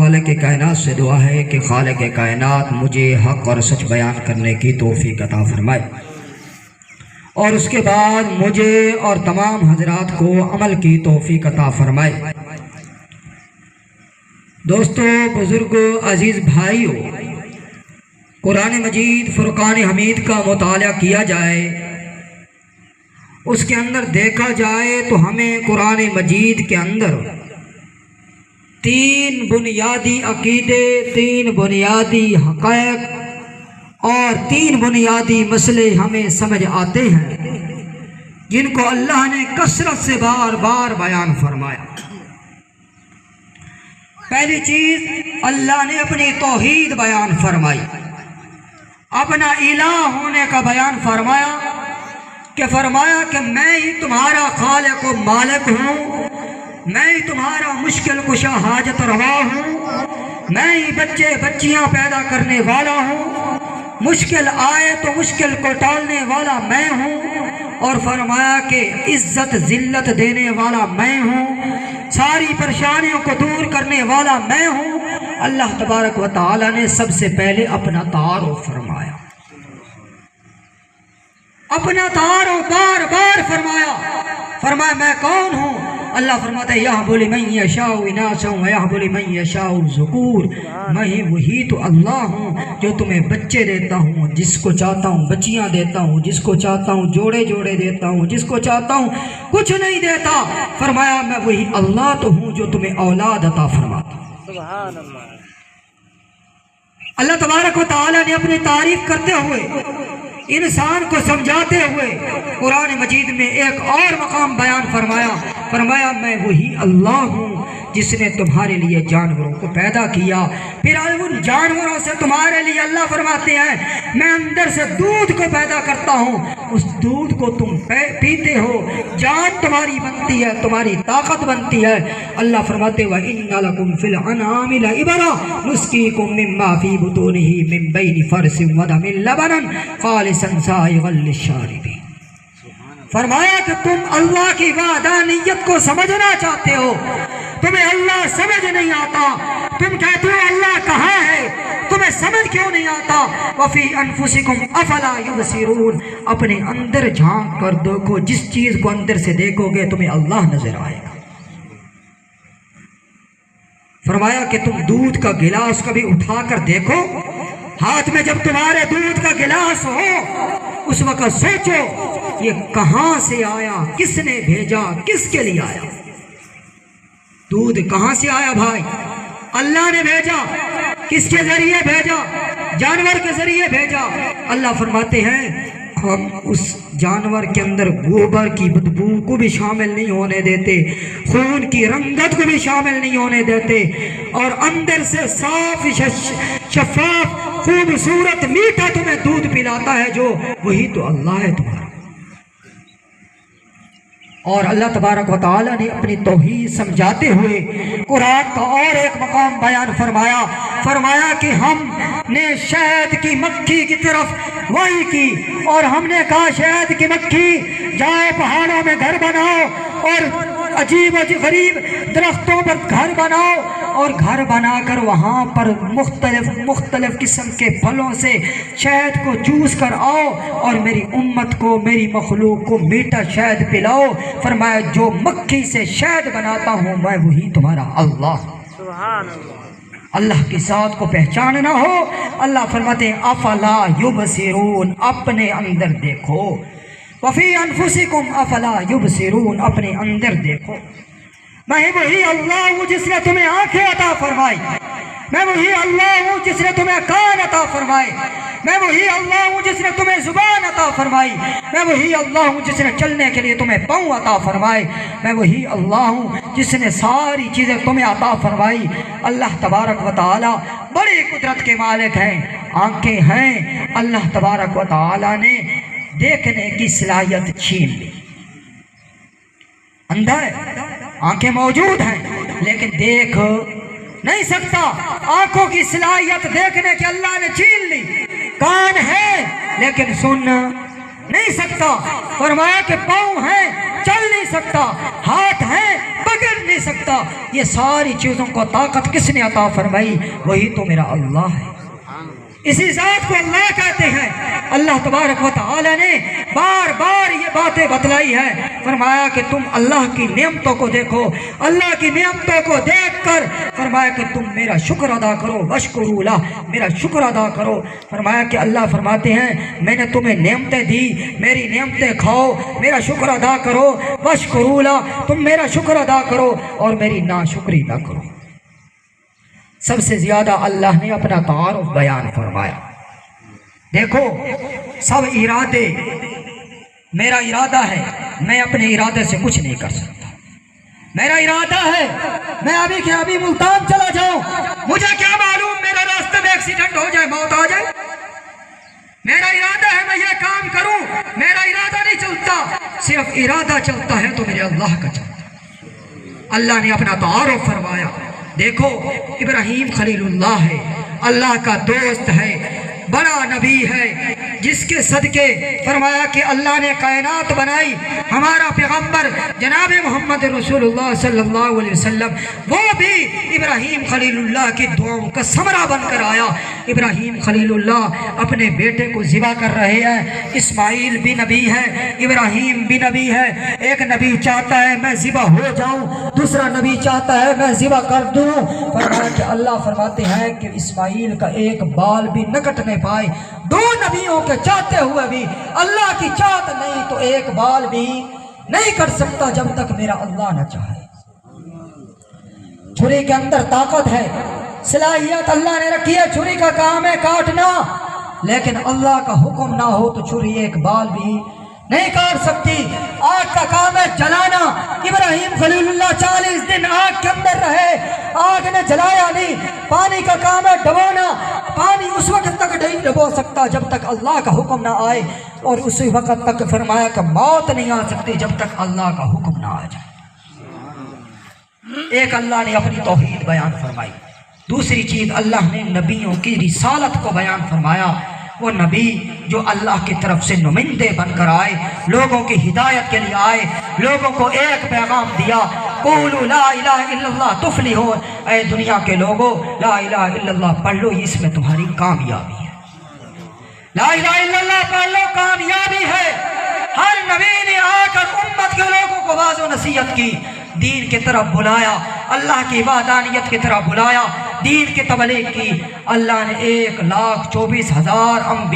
خالق کائنات سے دعا ہے کہ خالق کائنات مجھے حق اور سچ بیان کرنے کی توفیق عطا فرمائے، اور اس کے بعد مجھے اور تمام حضرات کو عمل کی توفیق عطا فرمائے۔ دوستو، بزرگو، عزیز بھائیو، قرآن مجید فرقان حمید کا مطالعہ کیا جائے، اس کے اندر دیکھا جائے تو ہمیں قرآن مجید کے اندر تین بنیادی عقیدے، تین بنیادی حقائق اور تین بنیادی مسئلے ہمیں سمجھ آتے ہیں، جن کو اللہ نے کثرت سے بار بار بیان فرمایا۔ پہلی چیز، اللہ نے اپنی توحید بیان فرمائی، اپنا الہ ہونے کا بیان فرمایا کہ میں ہی تمہارا خالق و مالک ہوں، میں ہی تمہارا مشکل کشا حاجت روا ہوں، میں ہی بچے بچیاں پیدا کرنے والا ہوں، مشکل آئے تو مشکل کو ٹالنے والا میں ہوں، اور فرمایا کہ عزت ذلت دینے والا میں ہوں، ساری پریشانیوں کو دور کرنے والا میں ہوں۔ اللہ تبارک و تعالی نے سب سے پہلے اپنا تعارف فرمایا، اپنا تعارف بار بار فرمایا میں کون ہوں۔ اللہ فرماتا ہے یَهْبُ لِمَن یَشَاءُ اِنَاثًا وَیَهْبُ لِمَن یَشَاءُ الذُّکُورَ، میں ہی وہی تو اللہ ہوں جو تمہیں بچے دیتا ہوں، جس کو چاہتا ہوں بچیاں دیتا ہوں، جس کو چاہتا ہوں جوڑے جوڑے دیتا ہوں، جس کو چاہتا ہوں کچھ نہیں دیتا۔ فرمایا میں وہی اللہ تو ہوں جو تمہیں اولاد عطا فرماتا ہوں۔ سبحان اللہ۔ اللہ تبارک و تعالی نے اپنی تعریف کرتے ہوئے، انسان کو سمجھاتے ہوئے قرآن مجید میں ایک اور مقام بیان فرمایا میں وہی اللہ ہوں جس نے تمہارے لیے جانوروں کو پیدا کیا، پھر ان جانوروں سے تمہارے لیے اللہ فرماتے ہیں میں اندر سے دودھ کو پیدا کرتا ہوں، اس دودھ کو تم پیتے ہو، جان تمہاری بنتی ہے، تمہاری طاقت بنتی ہے۔ اللہ فرماتے ہیں وَإِنَّ لَكُمْ فِي الْأَنْعَامِ لَعِبْرَةً نُسْقِيكُم مِّمَّا فِي بُطُونِهِ مِن بَيْنِ فَرْثٍ وَدَمٍ لَبَنًا خَالِصًا سَائِغًا لِّلشَّارِبِينَ۔ فرمایا کہ تم اللہ کی وحدانیت کو سمجھنا چاہتے ہو، تمہیں اللہ سمجھ نہیں آتا، تم کہتے ہو اللہ کہاں ہے، تمہیں سمجھ کیوں نہیں آتا۔ وَفِي أَنفُسِكُمْ أَفَلَا يُبْصِرُونَ، اپنے اندر جھانک کر دیکھو، جس چیز کو اندر سے دیکھو گے تمہیں اللہ نظر آئے گا۔ فرمایا کہ تم دودھ کا گلاس کبھی اٹھا کر دیکھو، ہاتھ میں جب تمہارے دودھ کا گلاس ہو اس وقت سوچو یہ کہاں سے آیا، کس نے بھیجا، کس کے لیے آیا۔ دودھ کہاں سے آیا بھائی؟ اللہ نے بھیجا۔ کس کے ذریعے بھیجا؟ جانور کے ذریعے بھیجا۔ اللہ فرماتے ہیں ہم اس جانور کے اندر گوبر کی بدبو کو بھی شامل نہیں ہونے دیتے، خون کی رنگت کو بھی شامل نہیں ہونے دیتے، اور اندر سے صاف شفاف خوبصورت میٹھا تمہیں دودھ پلاتا ہے، جو وہی تو اللہ ہے تمہارا۔ اور اللہ تبارک و تعالی نے اپنی توحید سمجھاتے ہوئے قرآن کا اور ایک مقام بیان فرمایا کہ ہم نے شہد کی مکھی کی طرف وحی کی، اور ہم نے کہا شہد کی مکھی جاؤ پہاڑوں میں گھر بناؤ اور عجیب و غریب درختوں پر گھر بناؤ، اور گھر بنا کر وہاں پر مختلف قسم کے پھلوں سے شہد کو چوس کر آؤ اور میری امت کو، میری مخلوق کو میٹھا شہد پلاؤ۔ فرمایا جو مکھی سے شہد بناتا ہوں میں وہی تمہارا اللہ۔ سبحان اللہ۔ اللہ کی ذات کو پہچاننا ہو، اللہ فرماتے ہیں افلا یبصرون، اپنے اندر دیکھو۔ وفی انفسکم افلا یبصرون، اپنے اندر دیکھو۔ میں وہی اللہ ہوں جس نے تمہیں آنکھیں عطا فرمائی، میں وہی اللہ ہوں جس نے تمہیں کان عطا فرمائے، میں وہی اللہ ہوں جس نے تمہیں زبان عطا فرمائی، میں وہی اللہ ہوں جس نے چلنے کے لیے تمہیں پاؤں عطا فرمائے، میں وہی اللہ ہوں جس نے ساری چیزیں تمہیں عطا فرمائی۔ اللہ تبارک و تعالی بڑی قدرت کے مالک ہیں، آنکھیں ہیں، اللہ تبارک و تعالی نے دیکھنے کی صلاحیت چھین لی۔ اندھا ہے، آنکھیں موجود ہیں لیکن دیکھ نہیں سکتا، آنکھوں کی صلاحیت دیکھنے کی اللہ نے چھین لی۔ کان ہے لیکن سن نہیں سکتا، فرمایا کہ پاؤں ہیں چل نہیں سکتا، ہاتھ ہیں پکڑ نہیں نہیں سکتا۔ یہ ساری چیزوں کو طاقت کس نے عطا فرمائی؟ وہی تو میرا اللہ ہے۔ اسی ذات کو اللہ کہتے ہیں۔ اللہ تبارک و تعالی نے بار بار یہ باتیں بتلائی ہے، فرمایا کہ تم اللہ کی نعمتوں کو دیکھو، اللہ کی نعمتوں کو دیکھ کر فرمایا کہ تم میرا شکر ادا کرو، واشکروا لہ، میرا شکر ادا کرو۔ فرمایا کہ اللہ فرماتے ہیں میں نے تمہیں نعمتیں دی، میری نعمتیں کھاؤ، میرا شکر ادا کرو، واشکروا لہ، تم میرا شکر ادا کرو اور میری ناشکری نہ کرو۔ سب سے زیادہ اللہ نے اپنا تعارف بیان فرمایا۔ دیکھو سب ارادے، میرا ارادہ ہے میں اپنے ارادے سے کچھ نہیں کر سکتا۔ میرا ارادہ ہے میں ابھی کے ابھی ملتان چلا جاؤں، مجھے کیا معلوم میرا راستے میں ایکسیڈنٹ ہو جائے، موت آ جائے۔ میرا ارادہ ہے میں یہ کام کروں، میرا ارادہ نہیں چلتا، صرف ارادہ چلتا ہے تو میرے اللہ کا چلتا ہے۔ اللہ نے اپنا تعارف فرمایا۔ دیکھو ابراہیم خلیل اللہ ہے، اللہ کا دوست ہے، بڑا نبی ہے، جس کے صدقے فرمایا کہ اللہ نے کائنات بنائی۔ ہمارا پیغمبر جناب محمد رسول اللہ صلی اللہ علیہ وسلم وہ بھی ابراہیم خلیل اللہ کی دعاؤں کا ثمرہ بن کر آیا۔ ابراہیم خلیل اللہ اپنے بیٹے کو ذبح کر رہے ہیں۔ اسماعیل بھی نبی ہے، ابراہیم بھی نبی ہے۔ ایک نبی چاہتا ہے میں ذبح ہو جاؤں، دوسرا نبی چاہتا ہے میں ذبح کر دوں۔ فرمایا کہ اللہ فرماتے ہیں کہ اسماعیل کا ایک بال بھی نہ کٹنے پائے۔ دو نبیوں کے چاہتے ہوئے بھی اللہ کی چاہت نہیں تو ایک بال بھی نہیں کر سکتا جب تک میرا اللہ نہ چاہے۔ چھری کے اندر طاقت ہے، صلاحیت اللہ نے رکھی ہے، چھری کا کام ہے کاٹنا، لیکن اللہ کا حکم نہ ہو تو چھری ایک بال بھی نہیں کاٹ سکتی۔ آگ کا کام ہے جلانا۔ ابراہیم خلیل اللہ 40 دن آگ کے اندر رہے، آگ نے جلایا نہیں۔ پانی کا کام ہے ڈبونا، پانی اس وقت تک نہیں ڈبو سکتا جب تک اللہ کا حکم نہ آئے، اور اسی وقت تک فرمایا کہ موت نہیں آ سکتی جب تک اللہ کا حکم نہ آ جائے۔ ایک اللہ نے اپنی توحید بیان فرمائی، دوسری چیز اللہ نے نبیوں کی رسالت کو بیان فرمایا۔ وہ نبی جو اللہ کی طرف سے نمائندے بن کر آئے، لوگوں کی ہدایت کے لیے آئے، لوگوں کو ایک پیغام دیا، قولوا لا الہ الا اللہ تفلحوا، اے دنیا کے لوگوں لا الہ الا اللہ پڑھ لو، اس میں تمہاری کامیابی ہے۔ لا الہ الا اللہ پڑھ لو، کامیابی ہے۔ ہر نبی نے آ کر امت کے لوگوں کو واضح و نصیحت کی، دین کی طرف بلایا، اللہ کی وحدانیت کی طرف بلایا، دین کی تبلیغ کی۔ اللہ نے 1,24,000 انبیاء